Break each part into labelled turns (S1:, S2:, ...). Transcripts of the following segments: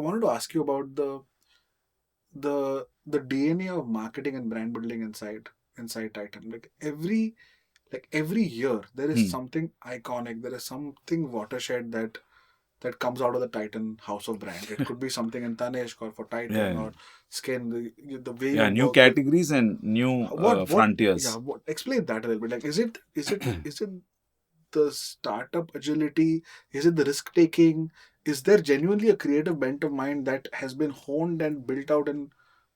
S1: I wanted to ask you about the DNA of marketing and brand building inside Titan. Every year there is
S2: Hmm.
S1: something iconic. There is something watershed that comes out of the Titan house of brand. It could be something in Tanishq or for Titan
S2: Yeah,
S1: or Skin. The way you
S2: yeah. New
S1: work with
S2: categories and new
S1: what yeah,
S2: frontiers.
S1: what explain that a little bit. Like, is it the startup agility? Is it the risk taking? Is there genuinely a creative bent of mind that has been honed and built out in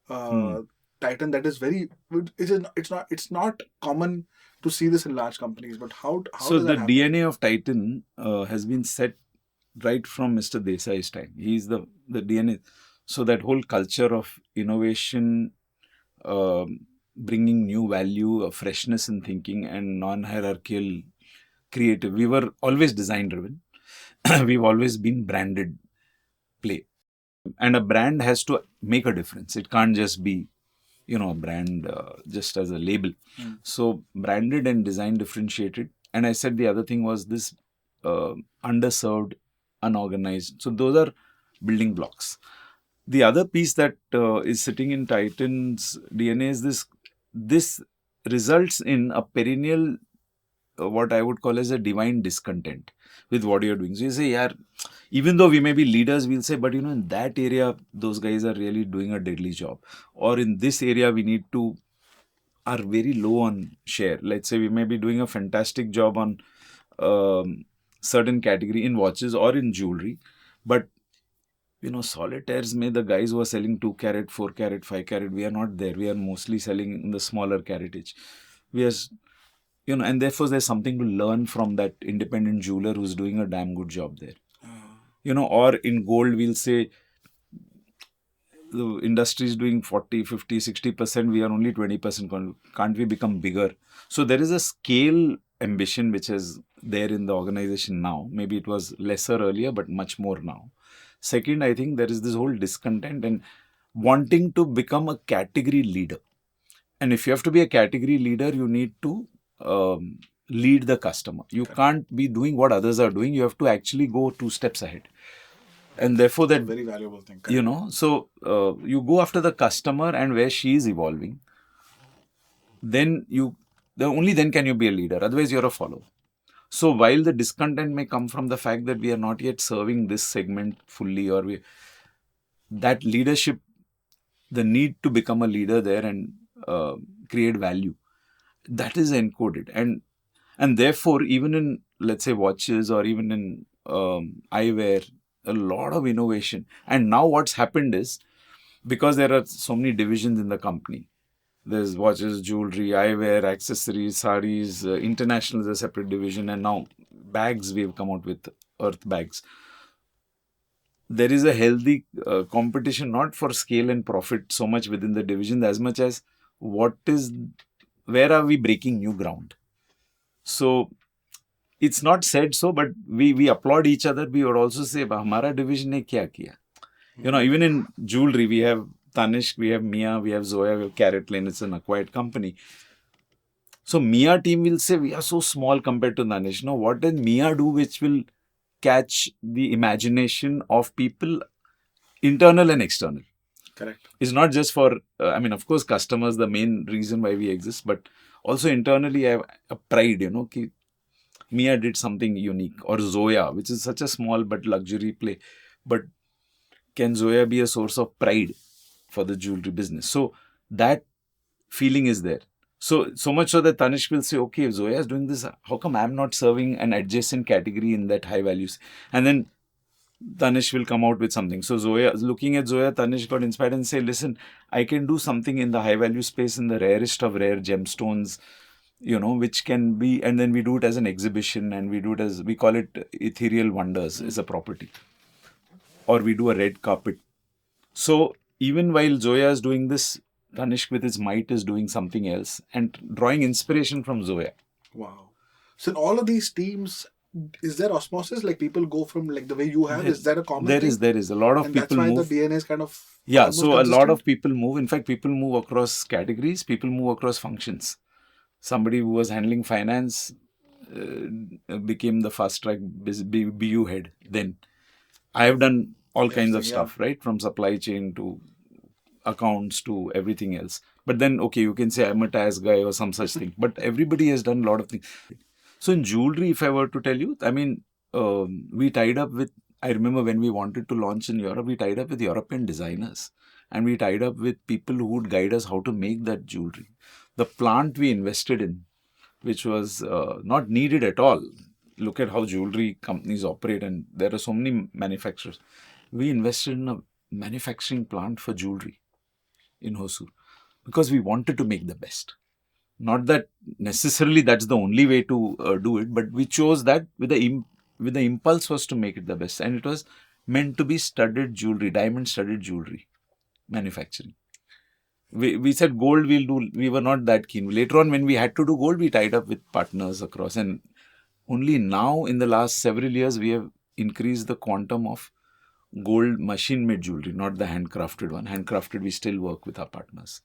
S2: Hmm.
S1: uh, Titan that is very it's not common to see this in large companies, but how
S2: So
S1: does
S2: the
S1: that happen?
S2: DNA of Titan has been set right from Mr. Desai's time. He's the DNA. So that whole culture of innovation, bringing new value, freshness in thinking, and non-hierarchical creative. We were always design driven. We've always been branded play, and a brand has to make a difference. It can't just be a brand just as a label.
S1: Hmm.
S2: So branded and design differentiated. And I said the other thing was this underserved, unorganized. So those are building blocks. The other piece that is sitting in Titan's DNA is this results in a perennial what I would call as a divine discontent with what you're doing. So you say, yeah, even though we may be leaders, we'll say, but in that area, those guys are really doing a deadly job. Or in this area, we need to are very low on share. Let's say we may be doing a fantastic job on certain category in watches or in jewelry, but solitaires may the guys who are selling 2 carat, 4 carat, 5 carat, we are not there. We are mostly selling in the smaller caratage. We are and therefore there's something to learn from that independent jeweler who's doing a damn good job there. Or in gold, we'll say the industry is doing 40, 50, 60%, we are only 20%. Can't we become bigger? So there is a scale ambition which is there in the organization now. Maybe it was lesser earlier, but much more now. Second, I think there is this whole discontent and wanting to become a category leader. And if you have to be a category leader, you need to lead the customer. You
S1: Correct.
S2: can't be doing what others are doing. You have to actually go 2 steps ahead. And therefore,
S1: That's a
S2: that,
S1: very valuable thing. Correct.
S2: so you go after the customer and where she is evolving, then only then can you be a leader. Otherwise, you're a follower. So while the discontent may come from the fact that we are not yet serving this segment fully, or that leadership, the need to become a leader there and create value, that is encoded. And therefore, even in, let's say, watches or even in eyewear, a lot of innovation. And now what's happened is, because there are so many divisions in the company, there's watches, jewelry, eyewear, accessories, saris, international is a separate division, and now bags, we've come out with earth bags. There is a healthy competition, not for scale and profit so much within the division, as much as where are we breaking new ground. So it's not said so, but we applaud each other. We would also say, "Hamara division ne kya kiya?" Even in jewelry, we have Tanishq, we have Mia, we have Zoya, we have Carrot Lane. It's an acquired company. So Mia team will say, we are so small compared to Tanishq. Now, what does Mia do which will catch the imagination of people, internal and external?
S1: Correct.
S2: It's not just for, of course, customers, the main reason why we exist, but also internally, I have a pride, ki Mia did something unique, or Zoya, which is such a small but luxury play. But can Zoya be a source of pride for the jewelry business? So that feeling is there. So much so that Tanishq will say, okay, if Zoya is doing this, how come I'm not serving an adjacent category in that high values? And then Tanishq will come out with something. So looking at Zoya, Tanishq got inspired and say, listen, I can do something in the high value space, in the rarest of rare gemstones, which can be, and then we do it as an exhibition, and we call it ethereal wonders as a property, or we do a red carpet. So even while Zoya is doing this, Tanishq with his might is doing something else and drawing inspiration from Zoya.
S1: Wow. So in all of these teams, is there osmosis? Like people go from like the way you have? Is that a common thing?
S2: There is a lot of
S1: And that's
S2: people
S1: why the
S2: move.
S1: DNA is kind of
S2: Yeah,
S1: almost
S2: so a lot
S1: consistent?
S2: of people move. In fact, people move across categories, people move across functions. Somebody who was handling finance became the fast track BU head. Then I have done all kinds of
S1: Everything,
S2: stuff, right? From supply chain to accounts to everything else. But then, okay, you can say I'm a TAS guy or some such thing. But everybody has done a lot of things. So in jewelry, if I were to tell you, I mean, we tied up with, I remember when we wanted to launch in Europe, we tied up with European designers. And we tied up with people who would guide us how to make that jewelry. The plant we invested in, which was not needed at all. Look at how jewelry companies operate, and there are so many manufacturers. We invested in a manufacturing plant for jewelry in Hosur because we wanted to make the best. Not that necessarily that's the only way to do it, but we chose that with the impulse was to make it the best, and it was meant to be studded jewelry, diamond studded jewelry manufacturing. We said gold we'll do. We were not that keen. Later on, when we had to do gold, we tied up with partners across, and only now in the last several years we have increased the quantum of gold machine made jewelry, not the handcrafted one. Handcrafted we still work with our partners.